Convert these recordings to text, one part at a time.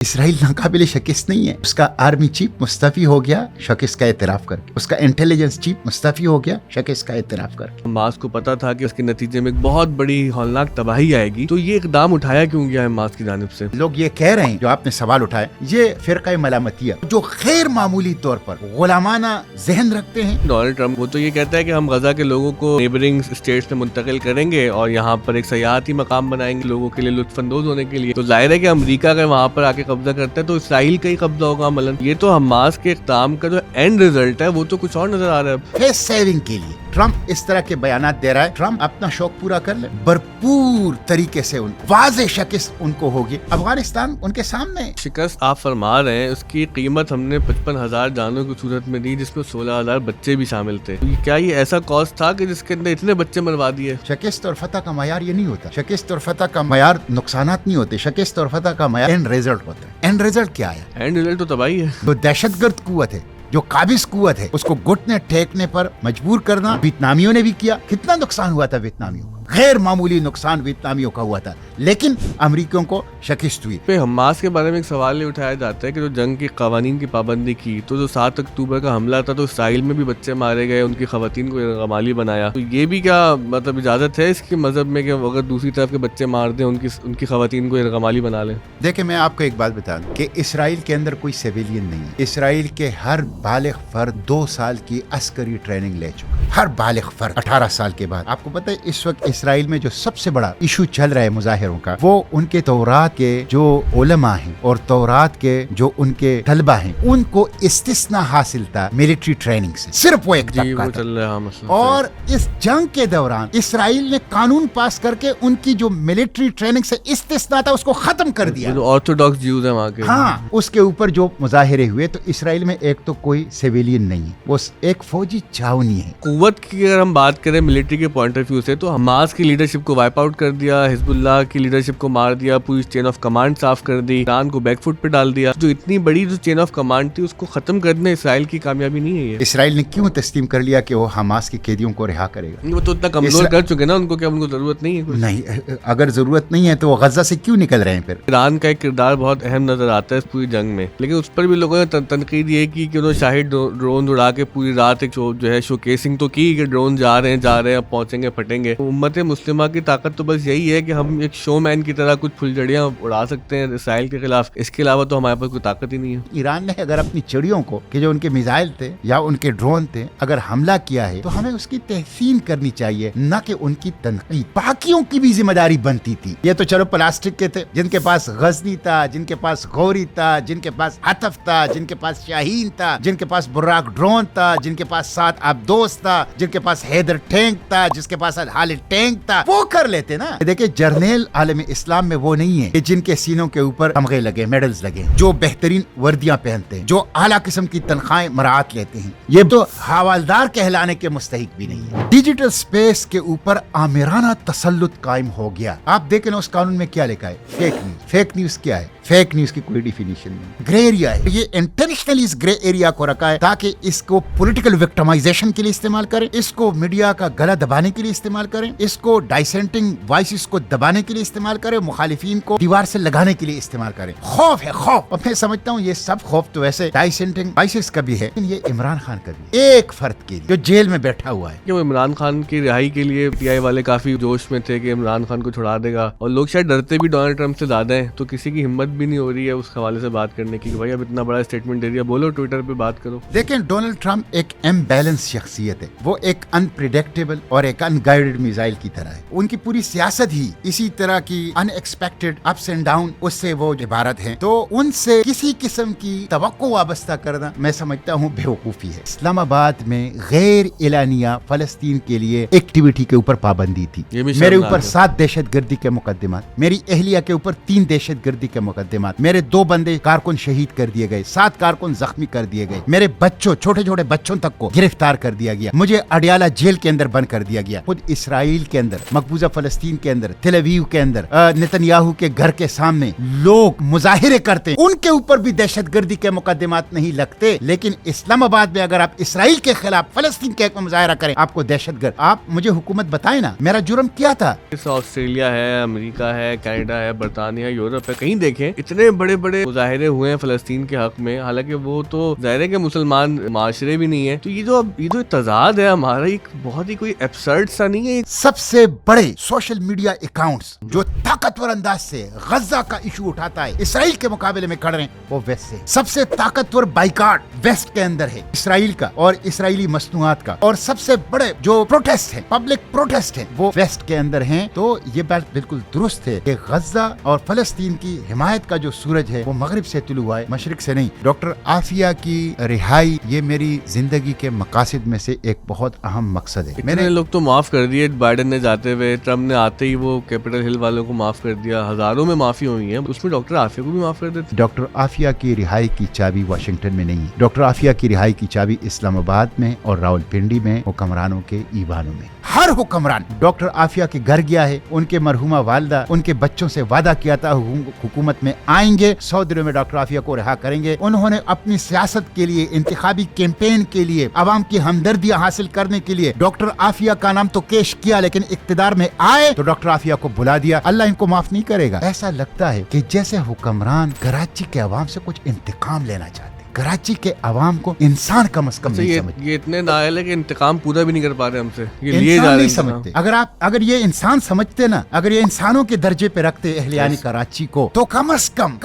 Israel नाकाबिले शिकस्त नहीं है। उसका आर्मी चीफ मुस्तफी हो गया शिकस्त का एतराफ करके, उसका इंटेलिजेंस चीफ मुस्तफी हो गया शिकस्त का एतराफ करके। हमास को पता था कि उसके नतीजे में एक बहुत बड़ी हौलनाक तबाही आएगी, तो ये इकदाम उठाया क्यों गया हमास की जानिब से? लोग ये कह रहे हैं, जो आपने सवाल उठाया, ये फिरका मलामतिया जो गैर मामूली तौर पर गुलामाना जहन रखते हैं। डोनाल्ड ट्रम्प वो तो ये कहता है कि हम गजा के लोगों को नेबरिंग स्टेट्स में मुंतकिल करेंगे और यहाँ पर एक सयाहती मकाम बनाएंगे लोगों के लिए लुत्फानंदोज होने के लिए। तो जाहिर है कि अमेरिका अगर वहाँ पर आके कब्जा करता है तो इसराइल का ही कब्जा होगा अमलन। ये तो हमास के इक़दाम का जो एंड रिजल्ट है वो तो कुछ और नजर आ रहा है। फेस सेविंग के लिए ट्रम्प इस तरह के बयानात दे रहा है। ट्रम्प अपना शौक पूरा कर ले, भरपूर तरीके से वाज़ेह शिकस्त उनको होगी। अफगानिस्तान उनके सामने है। शिकस्त आप फरमा रहे हैं, उसकी कीमत हमने 55,000 जानों की सूरत में दी, जिसमें 16,000 बच्चे भी शामिल थे। तो क्या ये ऐसा कॉस्ट था कि जिसके अंदर इतने बच्चे मरवा दिए? शिकस्त और फतह का मयार ये नहीं होता। शिकस्त और फतह का मयार नुकसानात नहीं होते। शिकस्त और फतह का मयार एंड रिजल्ट होता है। एंड रिजल्ट क्या है? एंड रिजल्ट तो तबाही है। जो दहशतगर्द कुव्वत है, जो काबिज कुव्वत है, उसको घुटने टेकने पर मजबूर करना वियतनामियों ने भी किया। कितना नुकसान हुआ था वियतनामियों को, गैर मामूली नुकसान वियतनामियों का हुआ था, लेकिन अमेरिकियों को शिकस्त हुई। पे हमास के बारे में एक सवाल ये उठाया जाता है कि जो जंग के कवानीन की पाबंदी की, तो जो 7 अक्टूबर का हमला था तो इसराइल में भी बच्चे मारे गए, उनकी खवातीन को गमाली बनाया। तो ये भी क्या मतलब इजाजत है इसके मजहब में कि अगर दूसरी तरफ के बच्चे मार दें उनकी खवातीन को गमाली बना लें? देखिए, मैं आपको एक बात बता दूं कि इसराइल के अंदर कोई सिविलियन नहीं है। इसराइल के हर बालिग फर्द 2 साल की अस्करी ट्रेनिंग ले चुका है। हर बालिग फर्द 18 साल के बाद। आपको पता है इस वक्त इसराइल में जो सबसे बड़ा इशू चल रहा है मुजाहिरों का, वो उनके तौरात के जो उलमा हैं और तौरात के जो उनके तलबा हैं, उनको इस्तिस्ना हासिल था मिलिट्री ट्रेनिंग से। सिर्फ वो एक तबका चल रहा है। और इस जंग के दौरान इसराइल ने कानून पास करके उनकी जो मिलिट्री ट्रेनिंग से इस्तिस्ना था उसको खत्म कर दिया। ऑर्थोडॉक्स ज्यूज है वहाँ के। हाँ, उसके ऊपर जो मुजाहिरे हुए, तो इसराइल में एक तो कोई सिविलियन नहीं है, वो एक फौजी छावनी है। कुव्वत की अगर हम बात करें मिलिट्री के पॉइंट ऑफ व्यू से, तो हमास की लीडरशिप को वाइप आउट कर दिया, हिजबुल्लाह की लीडरशिप को मार दिया, पूरी चेन ऑफ कमांड साफ कर दी, ईरान को बैकफुट पे डाल दिया। जो इतनी बड़ी जो चेन ऑफ कमांड थी उसको खत्म करने इसराइल की कामयाबी नहीं है ये। इसराइल ने क्यों तस्लीम कर लिया कि वो हमास के कैदियों को रिहा करेगा? वो तो इतना कमजोर कर चुके ना, उनको क्या उनको जरूरत नहीं है? नहीं, अगर जरूरत नहीं है तो वो गजा से क्यों निकल रहे हैं फिर? ईरान का एक किरदार बहुत अहम नजर आता है इस पूरी जंग में, लेकिन उस पर भी लोगों ने तनकीद ये की कि उन्होंने शाहिद ड्रोन उड़ा के पूरी रात एक जो है शोकेसिंग तो की कि ड्रोन जा रहे हैं, अब पहुंचेंगे फटेंगे। उम्मत मुस्लिमा की ताकत तो बस यही है कि हम एक शोमैन की तरह कुछ फुलझड़ियां उड़ा सकते हैं इसराइल के खिलाफ, इसके अलावा तो हमारे पास कोई ताकत ही नहीं है। ईरान ने अगर अपनी चिड़ियों को, कि जो उनके मिसाइल थे या उनके ड्रोन थे, अगर हमला किया है तो हमें उसकी तहसीन करनी चाहिए, न कि उनकी तनकीद। बाकियों की भी जिम्मेदारी बनती थी। ये तो चलो प्लास्टिक के थे, जिनके पास गजनी था, जिनके पास गौरी था, जिनके पास हतफ था, जिनके पास शाहीन था, जिनके पास बुर्राक ड्रोन था, जिनके पास 7 अब्दोस था, जिनके पास हैदर टैंक था, जिसके पास हालिद टैंक था, वो कर लेते ना। देखिए, जर्नल आलम इस्लाम में वो नहीं है कि जिनके सीनों के ऊपर तमगे लगे, मेडल्स लगे, जो बेहतरीन वर्दियां पहनते हैं, जो आला किस्म की तनख्वाहें मराहत लेते हैं। ये तो हवालदार कहलाने के मुस्तहिक भी नहीं है। डिजिटल स्पेस के ऊपर आमिराना तसल्लुत कायम हो गया। आप देखें ना उस कानून में क्या लिखा है? Fake news. फेक न्यूज क्या है? फेक न्यूज की कोई डिफिनीशन नहीं, ग्रे एरिया है। ये इंटेंशनली इस ग्रे एरिया को रखा है ताकि इसको पॉलिटिकल विक्टिमाइजेशन के लिए इस्तेमाल करें, इसको मीडिया का गला दबाने के लिए इस्तेमाल करें, इसको डाइसेंटिंग वॉइसेस को दबाने के लिए इस्तेमाल करें, मुखालिफिन को दीवार से लगाने के लिए इस्तेमाल करें। खौफ है, खौफ। अब मैं समझता हूँ ये सब खौफ तो वैसे डाइसेंटिंग वॉइसेस का भी है, लेकिन ये इमरान खान का भी, एक फर्द के लिए जो जेल में बैठा हुआ है। वो इमरान खान की रिहाई के लिए पीआई वाले काफी जोश में थे कि इमरान खान को छुड़ा देगा, और लोग शायद डरते भी डोनाल्ड ट्रम्प से ज्यादा हैं, तो किसी की हिम्मत भी नहीं हो रही है उस हवाले से बात करने की कि भाई अब इतना बड़ा स्टेटमेंट दे दिया, बोलो ट्विटर पे बात करो। देखें, डोनाल्ड ट्रम्प एक इम्बैलेंस शख्सियत है। वो एक अनप्रिडिक्टेबल और एक अनगाइडेड मिसाइल की तरह है। उनकी पूरी सियासत ही इसी तरह की अनएक्सपेक्टेड अप्स एंड डाउन उससे वो इबारत है। तो उनसे किसी किस्म की तवक्को वाबस्ता करना मैं समझता हूँ बेवकूफी है। इस्लामाबाद में गैर एलानिया फलस्तीन के लिए एक्टिविटी के ऊपर पाबंदी थी। मेरे ऊपर 7 दहशतगर्दी के मुकदमात, मेरी अहलिया के ऊपर 3 दहशतगर्दी के मुकदमात, मेरे 2 बंदे कारकुन शहीद कर दिए गए, 7 कारकुन जख्मी कर दिए गए, मेरे बच्चों, छोटे छोटे बच्चों तक को गिरफ्तार कर दिया गया, मुझे अडियाला जेल के अंदर बंद कर दिया गया। खुद इसराइल के अंदर, मकबूजा फलस्तीन के अंदर, तेल अवीव के अंदर, नेतन्याहू के घर के सामने लोग मुजाहिरे करते हैं, उनके ऊपर भी दहशतगर्दी के मुकदमात नहीं लगते। लेकिन इस्लामाबाद में अगर आप इसराइल के खिलाफ फलस्तीन के मुजाहिरा करें, आपको दहशतगर्द। आप मुझे हुकूमत बताए ना, मेरा जुर्म क्या था? ऑस्ट्रेलिया है, अमेरिका है, कनाडा है, बरतानिया, यूरोप है, कहीं देखें میں اتنے بڑے بڑے مظاہرے ہوئے ہیں فلسطین کے حق میں, حالانکہ وہ تو ظاہر ہے کہ مسلمان معاشرے بھی نہیں ہے. تو یہ جو تضاد ہے ہمارا, ایک بہت ہی کوئی ایبسرڈ سا نہیں ہے. سب سے بڑے سوشل میڈیا اکاؤنٹس جو طاقتور انداز سے غزہ کا ایشو اٹھاتا ہے اسرائیل کے مقابلے میں کھڑ رہے ہیں وہ ویسٹ سے. سب سے طاقتور بائیکاٹ ویسٹ کے اندر ہے اسرائیل کا اور اسرائیلی مصنوعات کا, اور سب سے بڑے جو پروٹیسٹ ہیں, پبلک پروٹیسٹ ہیں, وہ ویسٹ کے اندر ہیں. تو یہ بات بالکل درست ہے کہ غزہ اور فلسطین کی حمایت کا جو سورج ہے وہ مغرب سے طلوع ہوا ہے, مشرق سے نہیں. ڈاکٹر عافیہ کی رہائی یہ میری زندگی کے مقاصد میں سے ایک بہت اہم مقصد ہے. میں نے لوگ تو معاف کر دیے بائیڈن نے جاتے ہوئے, ٹرمپ نے آتے ہی وہ کیپٹل ہل والوں کو معاف کر دیا, ہزاروں میں معافی ہوئی ہے, اس میں ڈاکٹر عافیہ کو بھی معاف کر دیتے. ڈاکٹر عافیہ کی رہائی کی چابی واشنگٹن میں نہیں ہے, ڈاکٹر عافیہ کی رہائی کی چابی اسلام آباد میں اور راولپنڈی میں حکمرانوں کے ایوانوں میں. ہر حکمران ڈاکٹر عافیہ کے گھر گیا ہے, ان کے مرحومہ والدہ ان کے بچوں سے وعدہ کیا تھا حکومت میں آئیں گے, 100 دنوں میں ڈاکٹر عافیہ کو رہا کریں گے. انہوں نے اپنی سیاست کے لیے, انتخابی کیمپین کے لیے, عوام کی ہمدردیاں حاصل کرنے کے لیے ڈاکٹر عافیہ کا نام تو پیش کیا, لیکن اقتدار میں آئے تو ڈاکٹر عافیہ کو بلا دیا. اللہ ان کو معاف نہیں کرے گا. ایسا لگتا ہے کہ جیسے حکمران کراچی کے عوام سے کچھ انتقام لینا چاہتے, کراچی کے عوام کو انسان کم از کم نہیں سمجھتے. یہ اتنے نااہل ہے کہ انتقام پورا بھی نہیں کر پا رہے ہم سے, یہ لیے انسان جا رہے نہیں ہیں. سمجھتے. اگر یہ انسان سمجھتے نا, اگر یہ انسانوں کے درجے پہ رکھتے اہلیان کراچی کو, تو کم از کم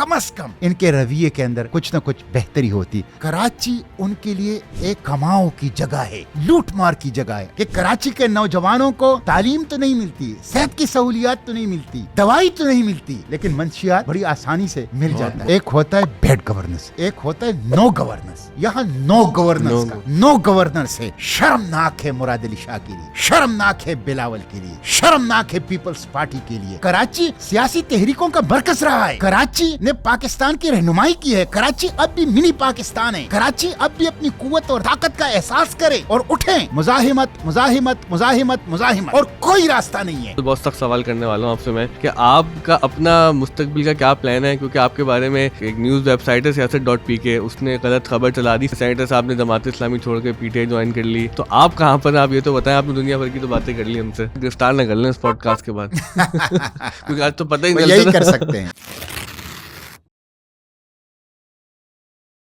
ان کے رویے کے اندر کچھ نہ کچھ بہتری ہوتی. کراچی ان کے لیے ایک کماؤ کی جگہ ہے, لوٹ مار کی جگہ ہے, کہ کراچی کے نوجوانوں کو تعلیم تو نہیں ملتی, صحت کی سہولیات تو نہیں ملتی, دوائی تو نہیں ملتی, لیکن منشیات بڑی آسانی سے مل جاتا ہے. ایک ہوتا ہے بیڈ گورننس, ایک ہوتا ہے نو گورننس. یہاں نو گورننس ہے. شرمناک ہے مراد علی شاہ کے لیے, شرمناک ہے بلاول کے لیے, شرمناک ہے پیپلز پارٹی کے لیے. کراچی سیاسی تحریکوں کا مرکز رہا ہے, کراچی نے پاکستان کی رہنمائی کی ہے. کراچی اب بھی منی پاکستان ہے. کراچی اب بھی اپنی قوت اور طاقت کا احساس کرے اور اٹھیں. مزاحمت مزاحمت مزاحمت مزاحمت, اور کوئی راستہ نہیں ہے. بہت سخت سوال کرنے والا ہوں آپ سے میں, کہ آپ کا اپنا مستقبل کا کیا پلان ہے, کیونکہ آپ کے بارے میں ایک نیوز ویب سائٹ ہے siyaset.pk, اس نے غلط خبر چلا دی, سینیٹر صاحب نے جماعت اسلامی چھوڑ کے پی ٹی آئی جوائن کر لی. تو آپ کہاں پر, آپ یہ تو بتائیں. آپ نے دنیا بھر کی تو باتیں کر لی, ہم سے گرفتار نہ کر لیں اس پوڈ کاسٹ کے بعد, کیونکہ آج تو پتہ ہی نہیں یہی کر سکتے ہیں.